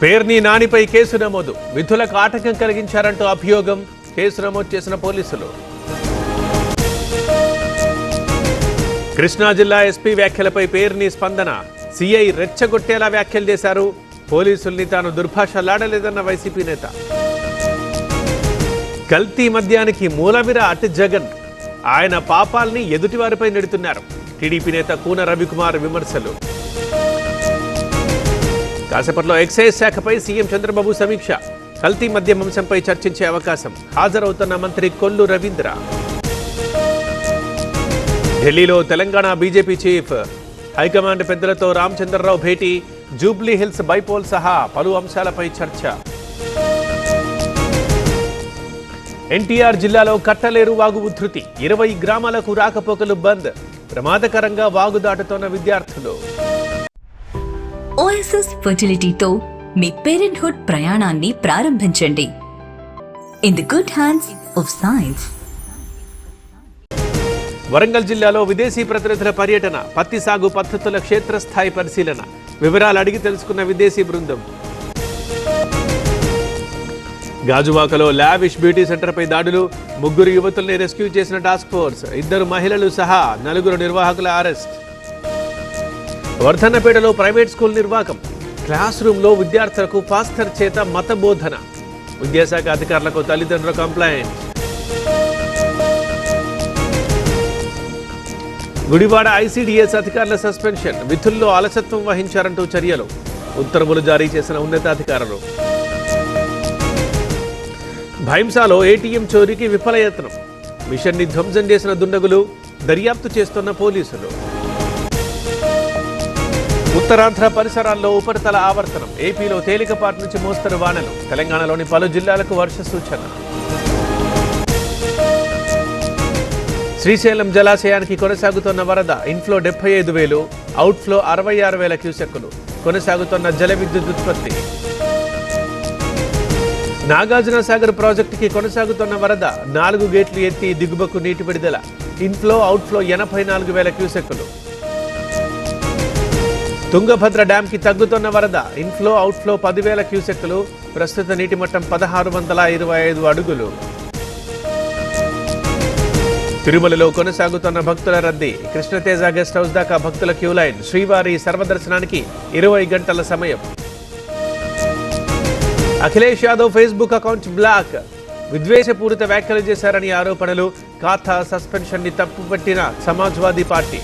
Perni నానిపై case నమోదు. విధులకు ఆటంకం కలిగించారంటూ అభియోగం. కేసు నమోదు చేసిన పోలీసులు. కృష్ణా జిల్లా ఎస్పీ వ్యాఖ్యలపై పేర్ని స్పందన. సిఐ రెచ్చగొట్టేలా వ్యాఖ్యలు చేశారు. పోలీసుల్ని తాను దుర్భాషలాడలేదన్న వైసీపీ నేత. కల్తీ మద్యానికి మూలవిరాట్ జగన్. ఆయన పాపాల్ని ఎదుటివారిపై నెడుతున్నారు. టీడీపీ నేత కూన రవికుమార్ విమర్శలు. కాసేపట్లో ఎక్సైజ్ శాఖపై సీఎం చంద్రబాబు సమీక్ష. కల్తీ మద్యం అంశంపై చర్చించే అవకాశం. హాజరవుతున్న మంత్రి కొల్లు రవీంద్ర. ఢిల్లీలో తెలంగాణ బీజేపీ చీఫ్ హైకమాండ్ పెద్దలతో రామచంద్రరావు భేటీ. జూబ్లీ హిల్స్ బైపోల్ సహా పలు అంశాలపై చర్చ. ఎన్టీఆర్ జిల్లాలో కట్టలేరు వాగు ఉధృతి. 20 గ్రామాలకు రాకపోకలు బంద్. ప్రమాదకరంగా వాగు దాటుతోన్న విద్యార్థులు. ఓఎస్ఎస్ ఫర్టిలిటీతో మీ పేరెంట్హుడ్ ప్రయాణాన్ని ప్రారంభించండి. In the good hands of science. Warangal జిల్లాలో విదేశీ ప్రతినిధుల పర్యటన. పత్తి సాగు పద్ధతుల క్షేత్రస్థాయి పరిశీలన. వివరాలు అడిగి తెలుసుకున్న విదేశీ బృందం. గాజువాకలో లావిష్ బ్యూటీ సెంటర్పై దాడులు. 3 యువతుల్ని రెస్క్యూ చేసిన టాస్క్ ఫోర్స్. 2 మహిళలు సహా 4 నిర్వాహకుల అరెస్ట్. వర్ధన్నపేటలో ప్రైవేట్ స్కూల్ నిర్వాకం. క్లాస్ రూమ్లో విద్యార్థులకు పాస్టర్ చేత మత బోధన. విద్యాశాఖ అధికారులకు తల్లిదండ్రుల కంప్లైంట్. గుడివాడ ఐసీడీఎస్ అధికారుల సస్పెన్షన్. విధుల్లో అలసత్వం వహించారంటూ చర్యలు. ఉత్తర్వులు జారీ చేసిన ఉన్నతాధికారులు. భైంసాలో ఏటీఎం చోరీకి విఫలయత్నం. మిషన్ని ధ్వంసం చేసిన దుండగులు. దర్యాప్తు చేస్తున్న పోలీసులు. ఉత్తరాంధ్ర పరిసరాల్లో ఉపరితల ఆవర్తనం. ఏపీలో తేలికపాటి నుంచి మోస్తరు వానలు. తెలంగాణలోని పలు జిల్లాలకు వర్ష సూచన. శ్రీశైలం జలాశయానికి కొనసాగుతున్న వరద. Inflow 75,000, outflow 66,000 క్యూసెక్కులు. కొనసాగుతున్న జల విద్యుత్ ఉత్పత్తి. నాగార్జున సాగర్ ప్రాజెక్టుకి కొనసాగుతున్న వరద. 4 గేట్లు ఎత్తి దిగువకు నీటి విడుదల. Inflow outflow 84,000 క్యూసెక్కులు. తుంగభద్ర డ్యాంకి తగ్గుతున్న వరద. Inflow outflow 10,000 క్యూసెక్కులు. ప్రస్తుత నీటి మట్టం 1625 అడుగులు. తిరుమలలో కొనసాగుతున్న భక్తుల రద్దీ. కృష్ణతేజ గెస్ట్ హౌస్ దాకా భక్తుల క్యూ లైన్. శ్రీవారి సర్వదర్శనానికి 20 గంటల సమయం. Akhilesh Yadav Facebook account block. విద్వేషపూరిత వ్యాఖ్యలు చేశారని ఆరోపణలు. ఖాతా సస్పెన్షన్ ని తప్పుపట్టిన సమాజ్వాదీ పార్టీ.